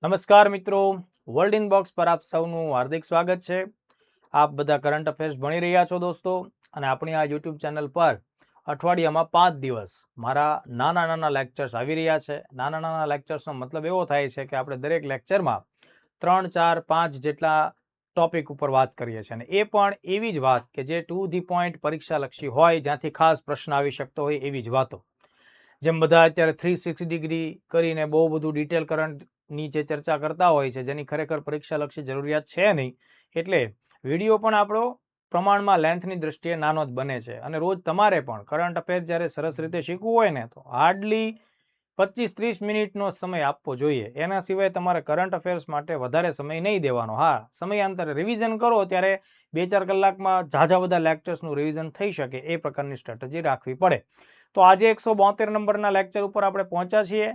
નમસ્કાર મિત્રો, world in box પર આપ સૌનું હાર્દિક સ્વાગત છે। આપ બધા કરંટ અફેર્સ ભણી રહ્યા છો દોસ્તો, અને આપણી આ યુટ્યુબ ચેનલ પર અઠવાડિયામાં 5 દિવસ મારા નાના લેક્ચર્સ આવી રહ્યા છે। નાના લેક્ચર્સનો મતલબ એવો થાય છે કે આપણે દરેક લેક્ચરમાં 3, 4, 5 જેટલા ટોપિક ઉપર વાત કરીએ છીએ, અને એ પણ એવી જ વાત કે જે ટુ ધી પોઈન્ટ પરીક્ષાલક્ષી હોય, જ્યાંથી ખાસ પ્રશ્ન આવી શકતો હોય એવી જ વાતો। જેમ બધા અત્યારે 360 ડિગ્રી કરીને બહુ બધું ડિટેલ કરંટની જે ચર્ચા કરતા હોય છે, જેની ખરેખર પરીક્ષાલક્ષી જરૂરિયાત છે નહીં, એટલે વિડીયો પણ આપણો પ્રમાણમાં લેન્થની દ્રષ્ટિએ નાનો જ બને છે। અને રોજ તમારે પણ કરંટ અફેર જ્યારે સરસ રીતે શીખવું હોય ને, તો હાર્ડલી 25-30 મિનિટનો સમય આપવો જોઈએ। એના સિવાય તમારે કરંટ અફેર્સ માટે વધારે સમય નહીં દેવાનો। હા, સમયાંતરે રિવિઝન કરો ત્યારે 2-4 કલાકમાં ઝાઝા બધા લેક્ચર્સનું રિવિઝન થઈ શકે એ પ્રકારની સ્ટ્રેટેજી રાખવી પડે। તો આજે 172 નંબરના લેક્ચર ઉપર આપણે પહોંચ્યા છીએ।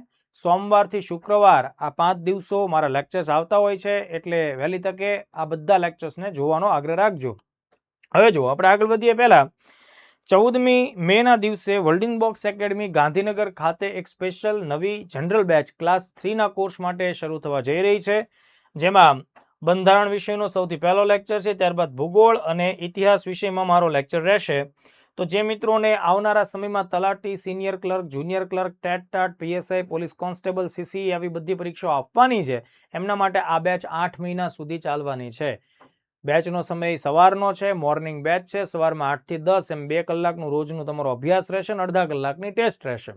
સોમવારથી શુક્રવાર આ 5 દિવસો મારા લેક્ચર્સ આવતા હોય છે, એટલે વહેલી તકે આ બધા લેક્ચર્સને જોવાનો આગ્રહ રાખજો। હવે જો આપણે આગળ વધીએ પહેલા 14મી મેના દિવસે world in box academy Gandhinagar ખાતે એક સ્પેશિયલ નવી જનરલ બેચ ક્લાસ 3ના કોર્સ માટે શરૂ થવા જઈ રહી છે, જેમાં બંધારણ વિષયનો સૌથી પહેલો લેક્ચર છે, ત્યારબાદ ભૂગોળ અને ઇતિહાસ વિષયમાં મારો લેક્ચર રહેશે। તો જે મિત્રોને આવનારા સમયમાં તલાટી, senior clerk, junior clerk, TET TAT, PSI, police constable, CC આવી બધી પરીક્ષાઓ આપવાની છે, એમના માટે આ બેચ 8 મહિના સુધી ચાલવાની છે। બેચનો સમય સવારનો છે, મોર્નિંગ બેચ છે, સવારમાં 8 થી 10 એમ 2 કલાકનું રોજનું તમારો અભ્યાસ રહેશે અને અડધા કલાકની ટેસ્ટ રહેશે।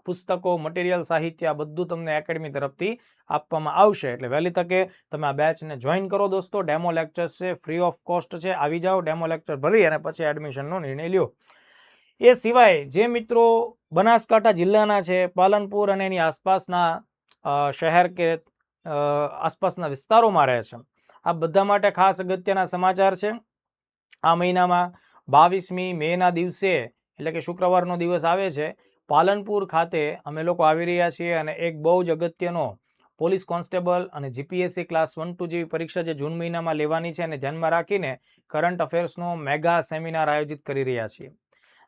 પુસ્તકો, મટીરિયલ, સાહિત્ય આ બધું તમને એકેડમી તરફથી આપવામાં આવશે, એટલે વહેલી તકે તમે આ બેચને જોઈન કરો દોસ્તો। ડેમો લેક્ચર્સ છે, ફ્રી ઓફ કોસ્ટ છે, આવી જાઓ, ડેમો લેક્ચર ભરી અને પછી એડમિશનનો નિર્ણય લ્યો। એ સિવાય જે મિત્રો બનાસકાંઠા જિલ્લાના છે, પાલનપુર અને એની આસપાસના શહેર કે આસપાસના વિસ્તારોમાં રહે છે, આ બધા માટે ખાસ અગત્યના સમાચાર છે। આ મહિનામાં 22મી મેના દિવસે એટલે કે શુક્રવારનો દિવસ આવે છે, પાલનપુર ખાતે અમે લોકો આવી રહ્યા છીએ, અને એક બહુ જ અગત્યનો પોલીસ કોન્સ્ટેબલ અને જીપીએસસી ક્લાસ 1-2 જેવી પરીક્ષા જે જૂન મહિનામાં લેવાની છે, અને ધ્યાનમાં રાખીને કરંટ અફેર્સનો મેગા સેમિનાર આયોજિત કરી રહ્યા છીએ,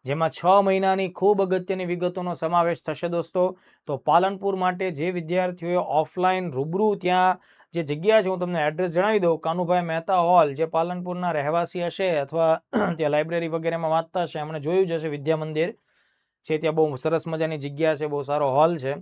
જેમાં 6 મહિનાની ખૂબ અગત્યની વિગતોનો સમાવેશ થશે દોસ્તો। તો પાલનપુર માટે જે વિદ્યાર્થીઓએ ઓફલાઈન રૂબરૂ ત્યાં જે જગ્યા છે, હું તમને એડ્રેસ જણાવી દઉં, કાનુભાઈ મહેતા હોલ, જે પાલનપુરના રહેવાસી હશે અથવા ત્યાં લાઇબ્રેરી વગેરેમાં વાંચતા હશે, એમણે જોયું જ હશે, વિદ્યા મંદિર છે, ત્યાં બહુ સરસ મજાની જગ્યા છે, બહુ સારો હોલ છે।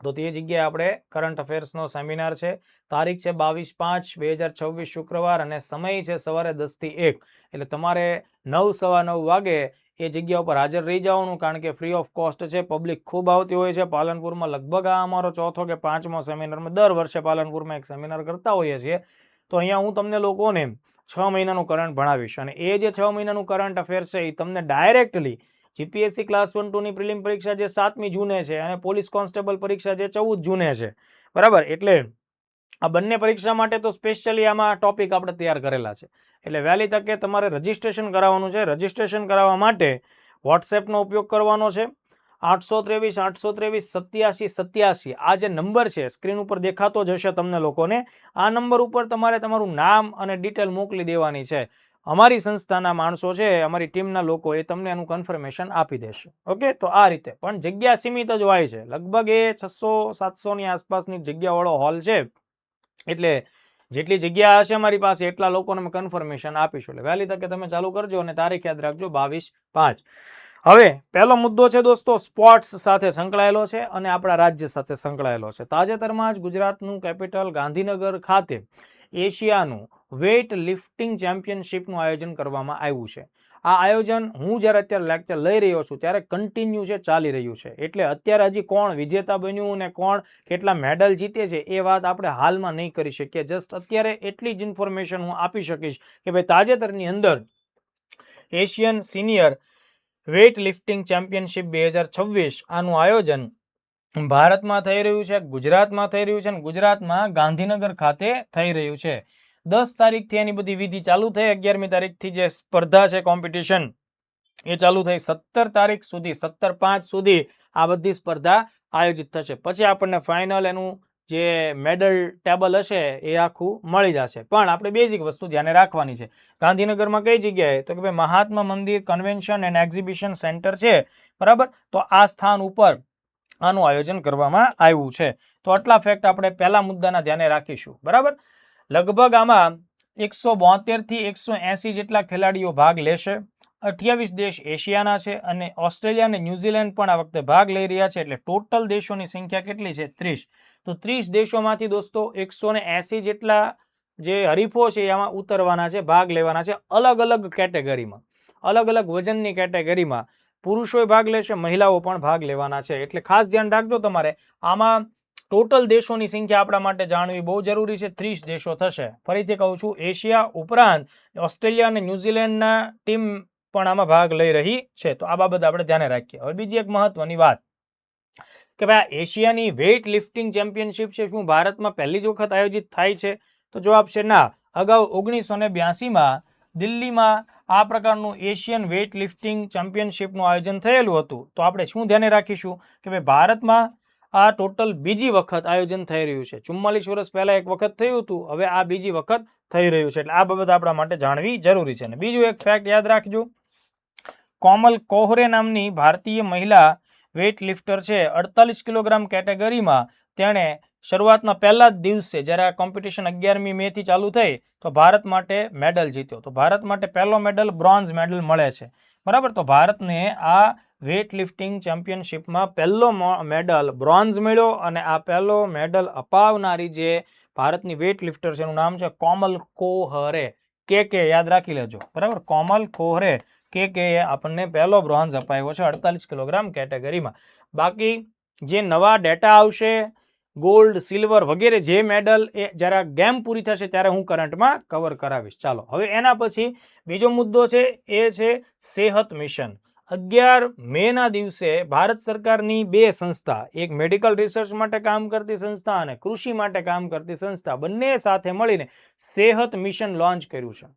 તો તે જગ્યાએ આપણે કરંટ અફેર્સનો સેમિનાર છે, તારીખ છે 22/5/2026 શુક્રવાર, અને સમય છે સવારે 10 થી 1, એટલે તમારે 9, સવા 9 વાગે એ જગ્યા ઉપર હાજર રહી જવાનું, કારણ કે ફ્રી ઓફ કોસ્ટ છે। પબ્લિક ખૂબ આવતી હોય છે પાલનપુરમાં, લગભગ આ અમારો 4થો કે 5મો સેમિનારમાં, દર વર્ષે પાલનપુરમાં એક સેમિનાર કરતા હોઈએ છીએ। તો અહીંયા હું તમને લોકોને 6 મહિનાનું કરંટ ભણાવીશ, અને એ જે 6 મહિનાનું કરંટ અફેર છે એ તમને ડાયરેક્ટલી જીપીએસસી ક્લાસ 1-2ની પ્રિલિમ પરીક્ષા જે 7મી જૂને છે, અને પોલીસ કોન્સ્ટેબલ પરીક્ષા જે 14 જૂને છે, બરાબર, એટલે આ બંને પરીક્ષા માટે તો સ્પેશિયલી આમાં ટોપિક આપણે તૈયાર કરેલા છે, એટલે વહેલી તકે તમારે રજીસ્ટ્રેશન કરાવવાનું છે। રજીસ્ટ્રેશન કરાવવા માટે વોટ્સએપનો ઉપયોગ કરવાનો છે, 823-823-8787 આ જે નંબર છે સ્ક્રીન ઉપર દેખાતો જ હશે તમને લોકોને। આ નંબર ઉપર તમારે તમારું નામ અને ડિટેલ મોકલી દેવાની છે। અમારી સંસ્થાના માણસો છે, અમારી ટીમના લોકો, એ તમને એનું કન્ફર્મેશન આપી દેશે। ઓકે, તો આ રીતે પણ જગ્યા સીમિત જ હોય છે, લગભગ એ 600-700ની આસપાસની જગ્યાવાળો હોલ છે, એટલે જેટલી જગ્યા હશે અમારી પાસે એટલા લોકોને અમે કન્ફર્મેશન આપીશું, એટલે વહેલી તકે તમે ચાલુ કરજો, અને તારીખ યાદ રાખજો 22/5। હવે પહેલો મુદ્દો છે દોસ્તો, સ્પોર્ટ્સ સાથે સંકળાયેલો છે અને આપણા રાજ્ય સાથે સંકળાયેલો છે। તાજેતરમાં જ ગુજરાતનું કેપિટલ ગાંધીનગર ખાતે એશિયાનું વેઇટ લિફ્ટિંગ ચેમ્પિયનશિપનું આયોજન કરવામાં આવ્યું છે। આ આયોજન હું જ્યારે અત્યારે લેક્ચર લઈ રહ્યો છું ત્યારે કન્ટિન્યુ છે, ચાલી રહ્યું છે, એટલે અત્યારે હજી કોણ વિજેતા બન્યું અને કોણ કેટલા મેડલ જીતે છે એ વાત આપણે હાલમાં નહીં કરી શકીએ। જસ્ટ અત્યારે એટલી જ ઇન્ફોર્મેશન હું આપી શકીશ કે ભાઈ તાજેતરની અંદર Asian senior weight lifting championship 2026 આનું આયોજન ભારતમાં થઈ રહ્યું છે, ગુજરાતમાં થઈ રહ્યું છે, અને ગુજરાતમાં ગાંધીનગર ખાતે થઈ રહ્યું છે। 10 તારીખથી એની બધી વિધિ ચાલુ થઈ, 11મી તારીખથી જે સ્પર્ધા છે, કોમ્પિટિશન એ ચાલુ થઈ, 17 તારીખ સુધી, 17/5 સુધી આ બધી સ્પર્ધા આયોજિત થશે। પછી આપણને ફાઇનલ એનું જે મેડલ ટેબલ હશે એ આખું મળી જશે। પણ આપણે બેઝિક વસ્તુ ધ્યાને રાખવાની છે, ગાંધીનગરમાં કઈ જગ્યાએ, તો કે ભાઈ Mahatma Mandir convention and exhibition centre છે, બરાબર, તો આ સ્થાન ઉપર આનું આયોજન કરવામાં આવ્યું છે. તો આટલા ફેક્ટ આપણે પહેલા મુદ્દાના ધ્યાને રાખીશું. બરાબર. લગભગ આમાં 172 થી 180 જેટલા ખેલાડીઓ ભાગ લેશે. 28 દેશ એશિયાના છે અને ઓસ્ટ્રેલિયા અને ન્યુઝીલેન્ડ પણ આ વખતે ભાગ લઈ રહ્યા છે. એટલે ટોટલ દેશોની સંખ્યા કેટલી છે? 30. તો 30 દેશોમાંથી દોસ્તો 180 જેટલા જે હરીફો છે એમાં ઉતરવાના છે, ભાગ લેવાના છે અલગ અલગ કેટેગરીમાં, અલગ અલગ વજનની કેટેગરીમાં. પુરુષોય ભાગ લેશે, મહિલાઓ પણ ભાગ લેવાના છે. એટલે ખાસ ધ્યાન રાખજો તમારે. આમાં ટોટલ દેશોની સંખ્યા આપણા માટે જાણવી બહુ જરૂરી છે. 30 દેશો થશે. ફરીથી કહું છું, એશિયા ઉપરાંત ઓસ્ટ્રેલિયા અને ન્યુઝીલેન્ડના ટીમ પણ આમાં ભાગ લઈ રહી છે. તો આ બાબત આપણે ધ્યાને રાખીએ. હવે બીજી એક મહત્વની વાત કે ભાઈ એશિયાની વેઇટ લિફ્ટિંગ ચેમ્પિયનશિપ છે શું ભારતમાં પહેલી જ વખત આયોજિત થાય છે? તો જવાબ છે ના. અગાઉ 1982માં દિલ્હીમાં આ પ્રકારનું એશિયન વેઇટ લિફ્ટિંગ ચેમ્પિયનશિપનું આયોજન થયેલું હતું. તો આપણે શું ધ્યાને રાખીશું કે ભાઈ ભારતમાં આ ટોટલ બીજી વખત આયોજન થઈ રહ્યું છે. 44 વર્ષ પહેલા એક વખત થયું હતું, હવે આ બીજી વખત થઈ રહ્યું છે. એટલે આ બાબત આપણા માટે જાણવી જરૂરી છે. અને બીજું એક ફેક્ટ યાદ રાખજો, કોમલ કોહરે નામની ભારતીય મહિલા વેઇટ લિફ્ટર છે. 48 કિલોગ્રામ કેટેગરીમાં તેણે શરૂઆતના પહેલા જ દિવસે જ્યારે આ કોમ્પિટિશન 11મી મે થી ચાલુ થઈ તો ભારત માટે મેડલ જીત્યો. તો ભારત માટે પહેલો મેડલ બ્રોન્ઝ મેડલ મળે છે. બરાબર. તો ભારતને આ વેઇટ લિફ્ટિંગ ચેમ્પિયનશિપમાં પહેલો મેડલ બ્રોન્ઝ મળ્યો અને આ પહેલો મેડલ અપાવનારી જે ભારતની વેઇટ લિફ્ટર છે એનું નામ છે કોમલ કોહરે. કે યાદ રાખી લેજો. બરાબર. કોમલ કોહરે કે આપણને પહેલો બ્રોન્ઝ અપાયો છે 48 કિલોગ્રામ કેટેગરીમાં. બાકી જે નવા ડેટા આવશે, ગોલ્ડ, સિલ્વર વગેરે જે મેડલ એ જ્યારે ગેમ પૂરી થશે ત્યારે હું કરંટમાં કવર કરાવીશ. ચાલો હવે એના પછી બીજો મુદ્દો છે એ છે સેહત મિશન. 11 મેના દિવસે ભારત સરકારની બે સંસ્થા, એક મેડિકલ રિસર્ચ માટે કામ કરતી સંસ્થા અને કૃષિ માટે કામ કરતી સંસ્થા, બંને સાથે મળીને સેહત મિશન લોન્ચ કર્યું છે.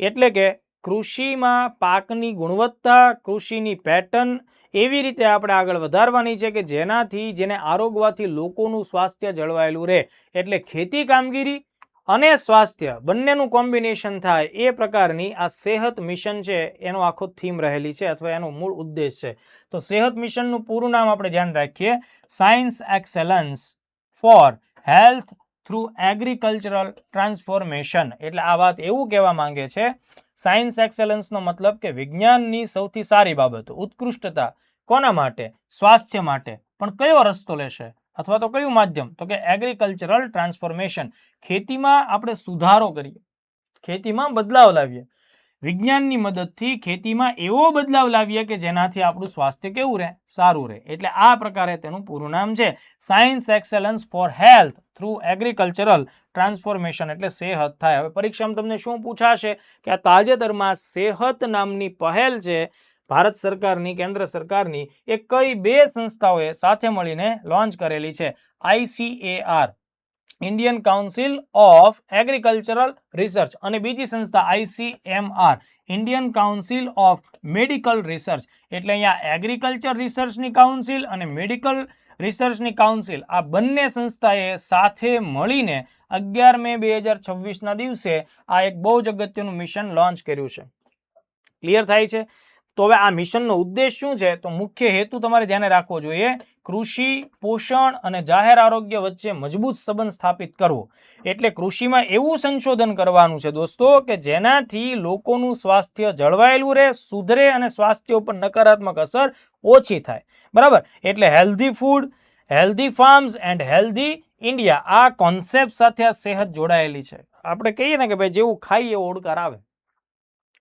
એટલે કે કૃષિમાં પાકની ગુણવત્તા, કૃષિની પેટર્ન એવી રીતે આપણે આગળ વધારવાની છે કે જેનાથી જેને આરોગવાથી લોકોનું સ્વાસ્થ્ય જળવાયેલું રહે. એટલે ખેતી કામગીરી અને સ્વાસ્થ્ય બંનેનું કોમ્બિનેશન થાય એ પ્રકારની આ સેહત મિશન છે એનો આખો થીમ રહેલી છે અથવા એનો મૂળ ઉદ્દેશ છે. તો સેહત મિશનનું પૂરું નામ આપણે ધ્યાન રાખીએ, science excellence for health through agricultural transformation. એટલે આ વાત એવું કહેવા માંગે છે, સાયન્સ એક્સેલન્સનો મતલબ કે વિજ્ઞાનની સૌથી સારી બાબતો, ઉત્કૃષ્ટતા કોના માટે? સ્વાસ્થ્ય માટે. પણ કયો રસ્તો લેશે અથવા તો કયું માધ્યમ? તો કે એગ્રીકલ્ચરલ ટ્રાન્સફોર્મેશન. ખેતીમાં આપણે સુધારો કરીએ, ખેતીમાં બદલાવ લાવીએ, વિજ્ઞાનની મદદથી ખેતીમાં એવો બદલાવ લાવીએ કે જેનાથી આપણું સ્વાસ્થ્ય કેવું રહે? સારું રહે. એટલે આ પ્રકારે તેનું પૂરું નામ છે science excellence for health through agricultural transformation. એટલે સેહત થાય. હવે પરીક્ષામાં તમને શું પૂછાશે કે આ તાજેતરમાં સેહત નામની પહેલ છે ભારત સરકારની, કેન્દ્ર સરકારની, એ કઈ બે સંસ્થાઓએ સાથે મળીને લોન્ચ કરેલી છે? ICAR, Indian council of agricultural research, અને બીજી સંસ્થા ICMR, Indian council of medical research. એટલે અહીંયા એગ્રીકલ્ચર રિસર્ચની કાઉન્સિલ અને મેડિકલ રિસર્ચની કાઉન્સિલ આ બંને સંસ્થાએ સાથે મળીને 11 મે 2026ના દિવસે આ એક બહુ જ અગત્યનું મિશન લોન્ચ કર્યું છે. ક્લિયર થાય છે? તો હવે આ મિશનનો ઉદ્દેશ શું છે? તો મુખ્ય હેતુ તમારે ધ્યાને રાખવો જોઈએ, કૃષિ, પોષણ અને જાહેર આરોગ્ય વચ્ચે મજબૂત સંબંધ સ્થાપિત કરવો. એટલે કૃષિમાં એવું સંશોધન કરવાનું છે દોસ્તો કે જેનાથી લોકોનું સ્વાસ્થ્ય જળવાયેલું રહે, સુધરે અને સ્વાસ્થ્ય ઉપર નકારાત્મક અસર ઓછી થાય. બરાબર. એટલે healthy food, healthy farms and healthy India, આ કોન્સેપ્ટ સાથે આ સેહત જોડાયેલી છે. આપણે કહીએ ને કે ભાઈ જેવું ખાઈએ એવો ઓડકાર આવે,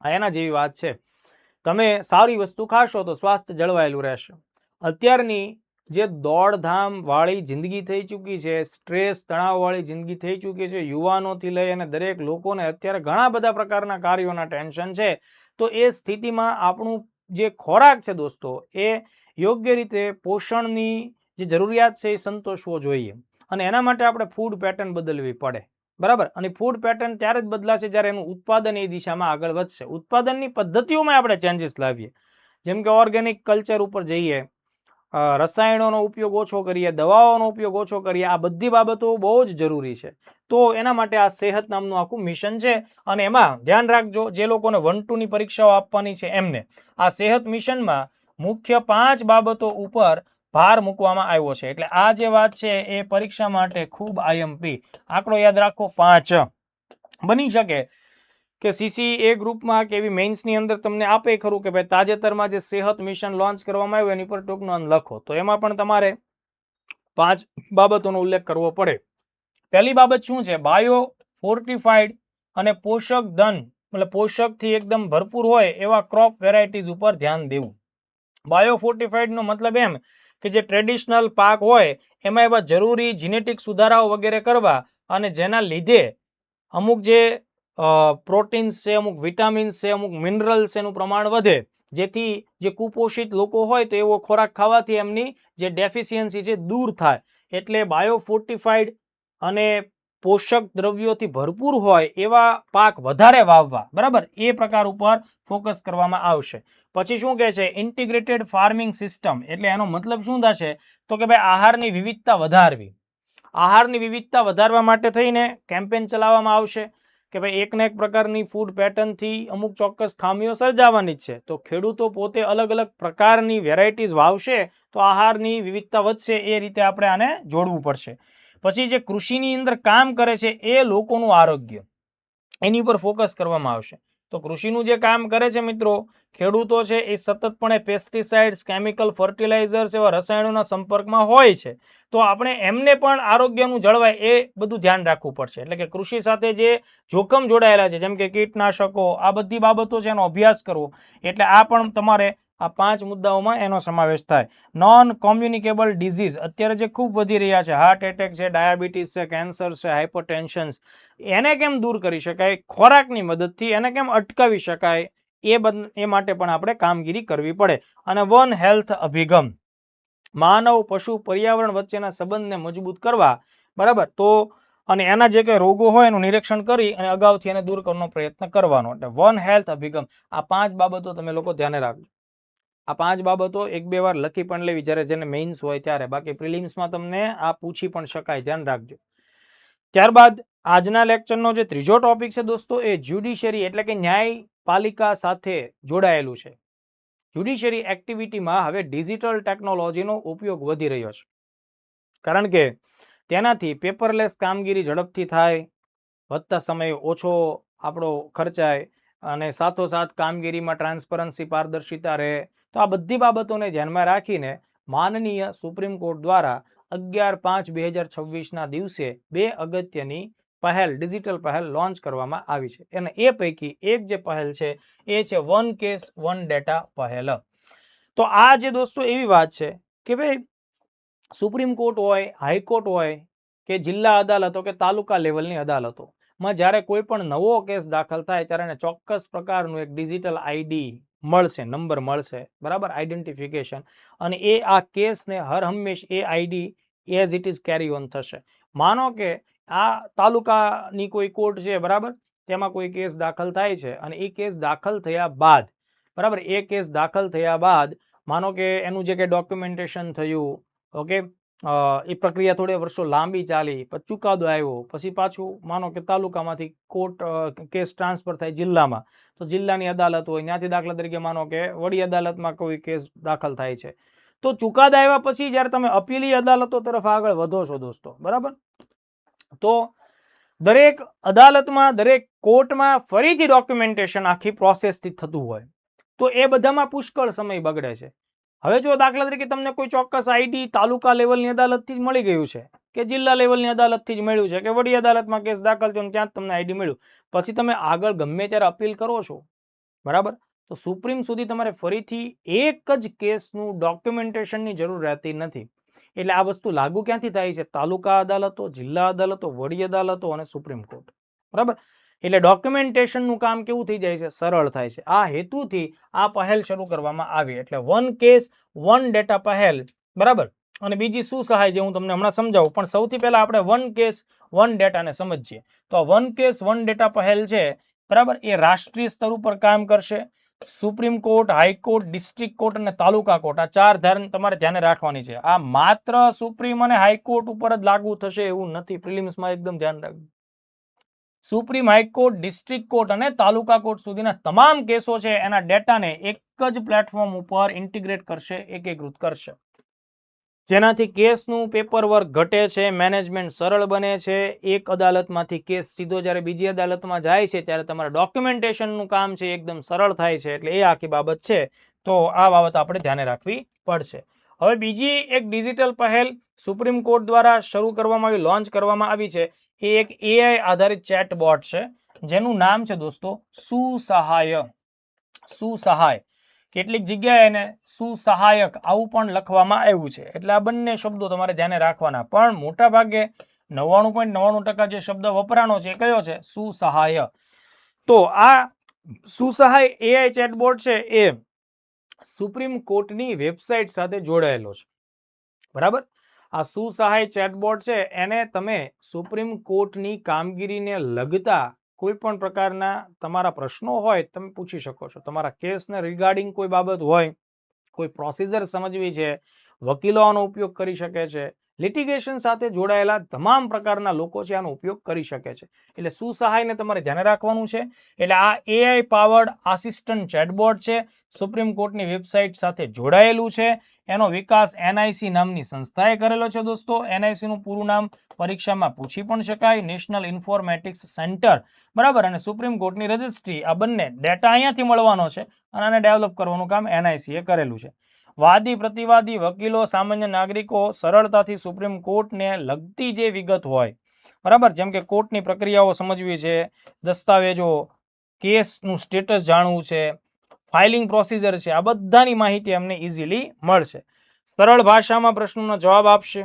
આ એના જેવી વાત છે. તમે સારી વસ્તુ ખાશો તો સ્વાસ્થ્ય જળવાયેલું રહેશે. અત્યારની જે દોડધામ વાળી જિંદગી થઈ ચૂકી છે, સ્ટ્રેસ, તણાવ વાળી જિંદગી થઈ ચૂકી છે, યુવાનોથી લઈ અને દરેક લોકોને અત્યારે ઘણા બધા પ્રકારના કાર્યોના ટેન્શન છે. તો એ સ્થિતિમાં આપણું જે ખોરાક છે દોસ્તો એ યોગ્ય રીતે પોષણની જે જરૂરિયાત છે એ સંતોષવો જોઈએ. અને એના માટે આપણે ફૂડ પેટર્ન બદલવી પડે. બરાબર. અને ફૂડ પેટર્ન ત્યારે જ બદલાશે જ્યારે એનું ઉત્પાદન એ દિશામાં આગળ વધશે. ઉત્પાદનની પદ્ધતિઓમાં આપણે ચેન્જીસ લાવીએ, જેમ કે ઓર્ગેનિક કલ્ચર ઉપર જઈએ, રસાયણોનો ઉપયોગ ઓછો કરીએ, દવાઓનો ઉપયોગ ઓછો કરીએ. આ બધી બાબતો બહુ જ જરૂરી છે. તો એના માટે આ સેહત નામનું આખું મિશન છે. અને એમાં ધ્યાન રાખજો, જે લોકોને 1-2 પરીક્ષાઓ આપવાની છે એમને આ સેહત મિશનમાં મુખ્ય 5 બાબતો ઉપર ભાર મૂકવામાં આવ્યો છે. એટલે આ જે વાત છે એ પરીક્ષા માટે ખૂબ આઈએમપી. આંકડો યાદ રાખો 5. બની શકે કે CCA ગ્રુપમાં કે એવી મેઇન્સની અંદર તમને આપે ખરું કે ભાઈ તાજેતરમાં જે સેહત મિશન લોન્ચ કરવામાં આવ્યું એની પર ટૂંક નોંધ લખો, તો એમાં પણ તમારે 5 બાબતોનો ઉલ્લેખ કરવો પડે. પહેલી બાબત શું છે? બાયો ફોર્ટિફાઈડ અને પોષક ધન એટલે પોષકથી એકદમ ભરપૂર હોય એવા ક્રોપ વેરાયટીઝ ઉપર ધ્યાન દેવું. બાયો ફોર્ટિફાઈડનો મતલબ એમ કે જે ટ્રેડિશનલ પાક હોય એમાં એવા જરૂરી જીનેટિક સુધારાઓ વગેરે કરવા અને જેના લીધે અમુક જે પ્રોટીન્સ છે, અમુક વિટામિન્સ છે, અમુક મિનરલ્સ એનું પ્રમાણ વધે, જેથી જે કુપોષિત લોકો હોય તો એવો ખોરાક ખાવાથી એમની જે ડેફિશિયન્સી છે દૂર થાય. એટલે બાયો ફોર્ટિફાઈડ અને પોષક દ્રવ્યોથી ભરપૂર હોય એવા પાક વધારે વાવવા, બરાબર, એ પ્રકાર ઉપર ફોકસ કરવામાં આવશે. પછી શું કહે છે? Integrated farming system. એટલે એનો મતલબ શું થશે? તો કે ભાઈ આહારની વિવિધતા વધારવી. આહારની વિવિધતા વધારવા માટે થઈને કેમ્પેન ચલાવવામાં આવશે કે ભાઈ એકને એક પ્રકારની ફૂડ પેટર્નથી અમુક ચોક્કસ ખામીઓ સર્જાવાની જ છે, તો ખેડૂતો પોતે અલગ અલગ પ્રકારની વેરાયટીઝ વાવશે તો આહારની વિવિધતા વધશે. એ રીતે આપણે આને જોડવું પડશે. પછી જે કૃષિની અંદર કામ કરે છે એ લોકોનું આરોગ્ય, એની ઉપર ફોકસ કરવામાં આવશે. તો કૃષિનું જે કામ કરે છે મિત્રો, ખેડૂતો છે એ સતતપણે પેસ્ટિસાઇડ્સ, કેમિકલ ફર્ટિલાઇઝર્સ એવા રસાયણોના સંપર્કમાં હોય છે, તો આપણે એમને પણ આરોગ્યનું જળવાય એ બધું ધ્યાન રાખવું પડશે. એટલે કે કૃષિ સાથે જે જોખમ જોડાયેલા છે જેમ કે કીટનાશકો, આ બધી બાબતો છે એનો અભ્યાસ કરવો. એટલે આ પણ તમારે આ 5 મુદ્દાઓમાં એનો સમાવેશ થાય. નોન કોમ્યુનિકેબલ ડિઝીઝ અત્યારે જે ખૂબ વધી રહ્યા છે, હાર્ટ એટેક છે, ડાયાબિટીસ છે, કેન્સર છે, હાઇપરટેન્શન, એને કેમ દૂર કરી શકાય? ખોરાકની મદદથી એને કેમ અટકાવી શકાય? એ માટે પણ આપણે કામગીરી કરવી પડે. અને વન હેલ્થ અભિગમ, માનવ, પશુ, પર્યાવરણ વચ્ચેના સંબંધને મજબૂત કરવા, બરાબર, તો અને એના જે કંઈ રોગો હોય એનું નિરીક્ષણ કરી અને અગાઉથી એને દૂર કરવાનો પ્રયત્ન કરવાનો. એટલે વન હેલ્થ અભિગમ. આ 5 બાબતો તમે લોકો ધ્યાને રાખજો. આ 5 બાબતો 1-2 વાર લખી પણ લેવી જ્યારે જેને મેઇન્સ હોય ત્યારે. બાકી પ્રિલિમ્સમાં તમને આ પૂછી પણ શકાય, ધ્યાન રાખજો. ત્યારબાદ આજના લેક્ચરનો જે ત્રીજો ટોપિક છે દોસ્તો, એ જ્યુડિશિયરી એટલે કે ન્યાયપાલિકા સાથે જોડાયેલું છે. જ્યુડિશિયરી એક્ટિવિટીમાં હવે ડિજિટલ ટેકનોલોજીનો ઉપયોગ વધી રહ્યો છે, કારણ કે તેનાથી પેપરલેસ કામગીરી ઝડપથી થાય, વધતા સમય ઓછો આપણો ખર્ચાય અને સાથોસાથ કામગીરીમાં ટ્રાન્સપરન્સી, પારદર્શિતા રહે. તો આ બધી બાબતોને ધ્યાનમાં રાખીને માનનીય સુપ્રીમ કોર્ટ દ્વારા 11/5/2026ના દિવસે 2 અગત્યની પહેલ, ડિજિટલ પહેલ લોન્ચ કરવામાં આવી છે. અને એ પૈકી એક જે પહેલ છે એ છે વન કેસ વન ડેટા પહેલ. તો આ જે દોસ્તો એવી વાત છે કે ભાઈ સુપ્રીમ કોર્ટ હોય, હાઈકોર્ટ હોય કે જિલ્લા અદાલતો કે તાલુકા લેવલની અદાલતોમાં જ્યારે કોઈ પણ નવો કેસ દાખલ થાય ત્યારે એને ચોક્કસ પ્રકારનું એક ડિજિટલ આઈડી મળશે, નંબર મળશે, બરાબર, આઈડેન્ટિફિકેશન. અને એ આ કેસને હર હંમેશ એ ID as it is carry on થશે. માનો કે આ તાલુકાની કોઈ કોર્ટ છે, બરાબર, તેમાં કોઈ કેસ દાખલ થાય છે અને એ કેસ દાખલ થયા બાદ, બરાબર, એ કેસ દાખલ થયા બાદ માનો કે એનું જે કંઈ ડોક્યુમેન્ટેશન થયું, ઓકે, એ પ્રક્રિયા થોડી વર્ષો લાંબી ચાલી, પછી ચુકાદો આવ્યો, પછી પાછું માનો કે તાલુકામાંથી કોર્ટ કેસ ટ્રાન્સફર થાય જિલ્લામાં, તો જિલ્લાની અદાલત હોય, ત્યાંથી દાખલા તરીકે માનો કે વડી અદાલતમાં કોઈ કેસ દાખલ થાય છે, તો ચુકાદા આવ્યા પછી જ્યારે તમે અપીલી અદાલતો તરફ આગળ વધો છો દોસ્તો, બરાબર, તો દરેક અદાલતમાં, દરેક કોર્ટમાં ફરીથી ડોક્યુમેન્ટેશન આખી પ્રોસેસથી થતું હોય, તો એ બધામાં પુષ્કળ સમય બગડે છે. હવે જો દાખલા તરીકે તમને કોઈ ચોક્કસ આઈડી તાલુકા લેવલની અદાલતથી જ મળી ગયું છે કે જિલ્લા લેવલની અદાલતથી જ મળ્યું છે કે વડી અદાલતમાં કેસ દાખલ થયો ત્યાં જ તમને આઈડી મળ્યું, પછી તમે આગળ ગમે ત્યારે અપીલ કરો છો, બરાબર, તો સુપ્રીમ સુધી તમારે ફરીથી એક જ કેસનું ડોક્યુમેન્ટેશનની જરૂર રહેતી નથી. એટલે આ વસ્તુ લાગુ ક્યાંથી થાય છે? તાલુકા અદાલતો, જિલ્લા અદાલતો, વડી અદાલતો અને સુપ્રીમ કોર્ટ, બરાબર. એટલે ડોક્યુમેન્ટેશનનું કામ કેવું થઈ જાય છે? સરળ થાય છે. આ હેતુથી આ પહેલ શરૂ કરવામાં આવી. એટલે વન કેસ વન ડેટા પહેલ, બરાબર. અને બીજી શું સહાય જે હું તમને હમણાં સમજાવું, પણ સૌથી પહેલા આપણે વન કેસ વન ડેટાને સમજીએ. તો આ વન કેસ વન ડેટા પહેલ છે, બરાબર, એ રાષ્ટ્રીય સ્તર ઉપર કામ કરશે. Supreme court, high court, district court અને તાલુકા કોર્ટ, આ 4 ધારણ તમારે ધ્યાને રાખવાની છે. આ માત્ર સુપ્રીમ અને હાઈકોર્ટ ઉપર જ લાગુ થશે એવું નથી. પ્રિલિમ્સમાં એકદમ ધ્યાન રાખજો. સુપ્રીમ, હાઈકોર્ટ, ડિસ્ટ્રિક્ટ કોર્ટ અને તાલુકા કોર્ટ સુધીના તમામ કેસો છે એના ડેટાને એક જ પ્લેટફોર્મ ઉપર ઇન્ટિગ્રેટ કરશે, એકીકૃત કરશે. જેનાથી કેસનું પેપર વર્ક ઘટે છે, મેનેજમેન્ટ સરળ બને છે. એક અદાલતમાંથી કેસ સીધો જ્યારે બીજી અદાલતમાં જાય છે ત્યારે તમારા ડોક્યુમેન્ટેશનનું કામ છે એકદમ સરળ થાય છે. એટલે એ આખી બાબત છે. તો આ બાબત આપણે ધ્યાને રાખવી પડશે. હવે બીજી એક ડિજિટલ પહેલ સુપ્રીમ કોર્ટ દ્વારા શરૂ કરવામાં આવી, લોન્ચ કરવામાં આવી છે. એ એક AI આધારિત ચેટબોટ છે જેનું નામ છે દોસ્તો સુસહાય. સુસહાય, કેટલીક જગ્યાએ એને સુસહાયક આવું પણ લખવામાં આવ્યું છે. એટલે આ બંને શબ્દો તમારે ધ્યાને રાખવાના. પણ મોટા ભાગે 99.99% જે શબ્દ વપરાનો છે એ કયો છે? સુસહાય. તો આ સુસહાય AI ચેટબોટ છે એ સુપ્રીમ કોર્ટની વેબસાઇટ સાથે જોડાયેલો છે. બરાબર. આ સુસહાય ચેટબોટ છે એને તમે સુપ્રીમ કોર્ટની કામગીરીને લગતા કોઈ પણ પ્રકારના તમારા પ્રશ્નો હોય તમે પૂછી શકો છો. તમારા કેસને રિગાર્ડિંગ કોઈ બાબત હોય, કોઈ પ્રોસિજર સમજવી છે, વકીલો આનો ઉપયોગ કરી શકે છે. લિટિગેશન સાથે જોડાયેલા તમામ પ્રકારના લોકો છે આનો ઉપયોગ કરી શકે છે. એટલે સુસહાયને તમારે ધ્યાને રાખવાનું છે. એટલે આ AI પાવર્ડ આસિસ્ટન્ટ ચેટબોટ છે, સુપ્રીમ કોર્ટની વેબસાઇટ સાથે જોડાયેલું છે. એનો વિકાસ NIC નામની સંસ્થાએ કરેલો છે દોસ્તો. NIC નું પૂરું નામ પરીક્ષામાં પૂછી પણ શકાય, નેશનલ ઇન્ફોર્મેટિક્સ સેન્ટર. બરાબર. અને સુપ્રીમ કોર્ટની રજિસ્ટ્રી, આ બંને ડેટા અહીંયાથી મળવાનો છે અને આને ડેવલપ કરવાનું કામ NIC એ કરેલું છે. વાદી પ્રતિવાદી, વકીલો, સામાન્ય નાગરિકો સરળતાથી સુપ્રીમ કોર્ટને લગતી જે વિગત હોય, બરાબર, જેમ કે કોર્ટની પ્રક્રિયાઓ સમજવી છે, દસ્તાવેજો, કેસનું સ્ટેટસ જાણવું છે, ફાઇલિંગ પ્રોસિજર છે, આ બધાની માહિતી અમને ઇઝીલી મળશે. સરળ ભાષામાં પ્રશ્નોનો જવાબ આપશે.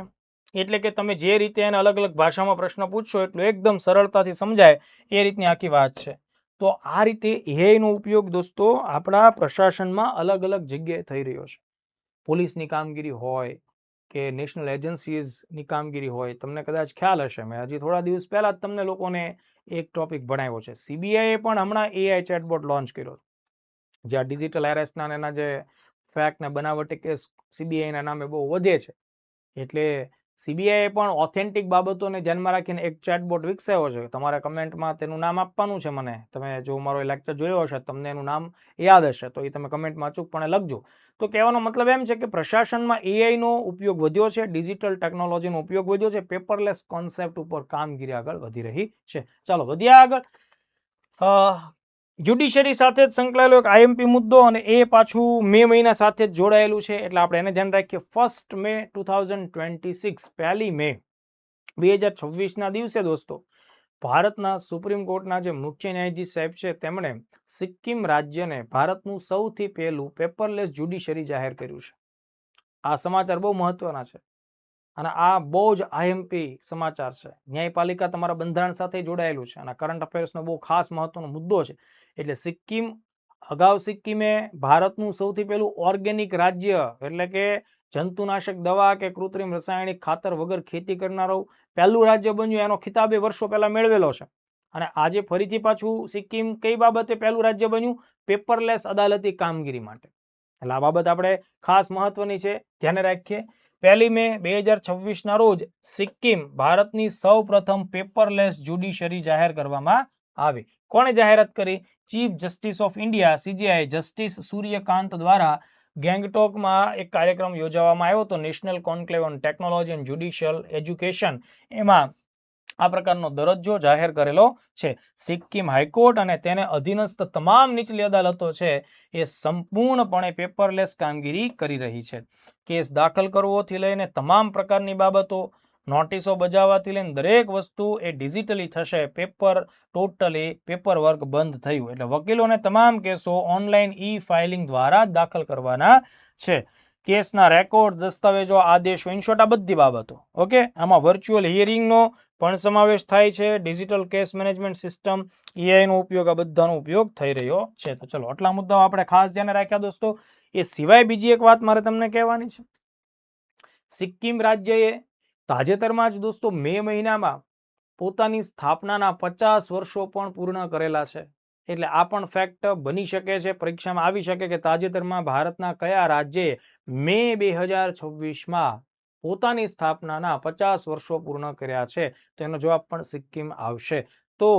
એટલે કે તમે જે રીતે એને અલગ અલગ ભાષામાં પ્રશ્ન પૂછશો એટલું એકદમ સરળતાથી સમજાય એ રીતની આખી વાત છે. તો આ રીતે AI નો ઉપયોગ દોસ્તો આપણા પ્રશાસનમાં અલગ અલગ જગ્યાએ થઈ રહ્યો છે. પોલીસની કામગીરી હોય કે નેશનલ એજન્સીઝની કામગીરી હોય. તમને કદાચ ખ્યાલ હશે, મેં હજી થોડા દિવસ પહેલા જ તમને લોકોને એક ટોપિક ભણાવ્યો છે. CBI એ પણ હમણાં AI ચેટબોટ લોન્ચ કર્યો, જે આ ડિજિટલ એરેસ્ટના એના જે ફેક્ટ ને બનાવટી કેસ CBI ના નામે બહુ વધે છે. એટલે CBI એ પણ ઓથેન્ટિક બાબતોને ધ્યાનમાં રાખીને એક ચેટબોટ વિકસાવ્યો છે. તમારે કમેન્ટમાં તેનું નામ આપવાનું છે મને. તમે જો મારો લેક્ચર જોયો હશે, તમને એનું નામ યાદ હશે તો એ તમે કમેન્ટમાં અચૂકપણે લખજો. તો કહેવાનો મતલબ એમ છે કે પ્રશાસનમાં AI નો ઉપયોગ વધ્યો છે, ડિજિટલ ટેકનોલોજીનો ઉપયોગ વધ્યો છે, પેપરલેસ કોન્સેપ્ટ ઉપર કામગીરી આગળ વધી રહી છે. ચાલો વધ્યા આગળ. જ્યુડિશરી સાથે જ સંકળાયેલો એક IMP મુદ્દો, અને એ પાછું મે મહિના સાથે જ જોડાયેલું છે. એટલે આપણે એને ધ્યાન રાખીએ. 1 મે 2026, 1 મે 2026 દિવસે દોસ્તો ભારતના સુપ્રીમ કોર્ટના જે મુખ્ય ન્યાયાધીશ સાહેબ છે તેમણે સિક્કિમ રાજ્યને ભારતનું સૌથી પહેલું પેપરલેસ જ્યુડિશરી જાહેર કર્યું છે. આ સમાચાર બહુ મહત્વના છે અને આ બહુ જ IMP સમાચાર છે. ન્યાયપાલિકા તમારા બંધારણ સાથે જોડાયેલું છે અને કરંટ અફેર્સનો બહુ ખાસ મહત્વનો મુદ્દો છે. એટલે સિક્કિમ, અગાઉ સિક્કિમે ભારતનું સૌથી પહેલું ઓર્ગેનિક રાજ્ય, એટલે કે જંતુનાશક દવા કે કૃત્રિમ રાસાયણિક ખાતર વગર ખેતી કરનારું પહેલું રાજ્ય બન્યું. એનો ખિતાબ વર્ષો પહેલા મેળવેલો છે. અને આજે ફરીથી પાછું સિક્કિમ કઈ બાબતે પહેલું રાજ્ય બન્યું? પેપરલેસ અદાલતી કામગીરી માટે. એટલે આ બાબત આપણે ખાસ મહત્વની છે, ધ્યાને રાખીએ. 1 મે 2026 રોજ સિક્કિમ ભારતની સૌ પ્રથમ પેપરલેસ જ્યુડિશરી જાહેર કરવામાં આવી. કોણે જાહેરાત કરી? Chief justice of India CJI justice Suryakant દ્વારા ગેંગટોકમાં એક કાર્યક્રમ યોજવામાં આવ્યો હતો, national conclave on technology and judicial education. એમાં આ પ્રકારનો દરજ્જો જાહેર કરેલો છે. સિક્કિમ હાઈકોર્ટ અને તેને અધીનસ્થ તમામ નીચલી અદાલતો છે એ સંપૂર્ણપણે પેપરલેસ કામગીરી કરી રહી છે. કેસ દાખલ કરવોથી લઈને તમામ પ્રકારની બાબતો, નોટિસો બજાવવાથી લઈને દરેક વસ્તુ એ ડિજિટલી થશે. ટોટલી પેપર વર્ક બંધ થયું. એટલે વકીલોને તમામ કેસો ઓનલાઈન ફાઇલિંગ દ્વારા દાખલ કરવાના છે. કેસના રેકોર્ડ, દસ્તાવેજો, આદેશો, ઇનશોર્ટ આ બધી બાબતો. ઓકે. આમાં વર્ચ્યુઅલ હિયરિંગનો પણ સમાવેશ થાય છે. Digital case management system, AI નો ઉપયોગ, આ બધાનો ઉપયોગ થઈ રહ્યો છે. તો ચલો આટલા મુદ્દાઓ આપણે ખાસ ધ્યાને રાખ્યા દોસ્તો. એ સિવાય બીજી એક વાત મારે તમને કહેવાની છે. સિક્કિમ રાજ્યએ તાજેતરમાં જ દોસ્તો મે મહિનામાં પોતાની સ્થાપનાના 50 વર્ષો પણ પૂર્ણ કરેલા છે. એટલે આ પણ ફેક્ટ બની શકે છે, પરીક્ષામાં આવી શકે કે તાજેતરમાં ભારતના કયા રાજ્યે મે 2026માં પોતાની સ્થાપનાના 50 વર્ષો પૂર્ણ કર્યા છે. તો એનો જવાબ પણ સિક્કિમ આવશે. તો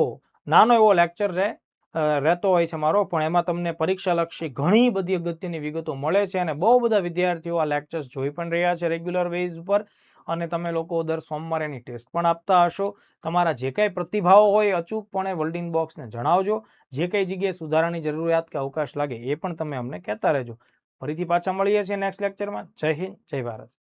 નાનો એવો લેક્ચર છે, રહેતો હોય છે મારો, પણ એમાં તમને પરીક્ષાલક્ષી ઘણી બધી અગત્યની વિગતો મળે છે અને બહુ બધા વિદ્યાર્થીઓ આ લેક્ચર્સ જોઈ પણ રહ્યા છે રેગ્યુલર બેઝ ઉપર, અને તમે લોકો દર સોમવારે એની ટેસ્ટ પણ આપતા હશો. તમારા જે કાંઈ પ્રતિભાવો હોય અચૂકપણે વર્લ્ડ બોક્સને જણાવજો. જે કઈ જગ્યાએ સુધારાની જરૂરિયાત કે અવકાશ લાગે એ પણ તમે અમને કહેતા રહેજો. ફરીથી પાછા મળીએ છીએ નેક્સ્ટ લેક્ચરમાં. જય હિન્દ, જય ભારત.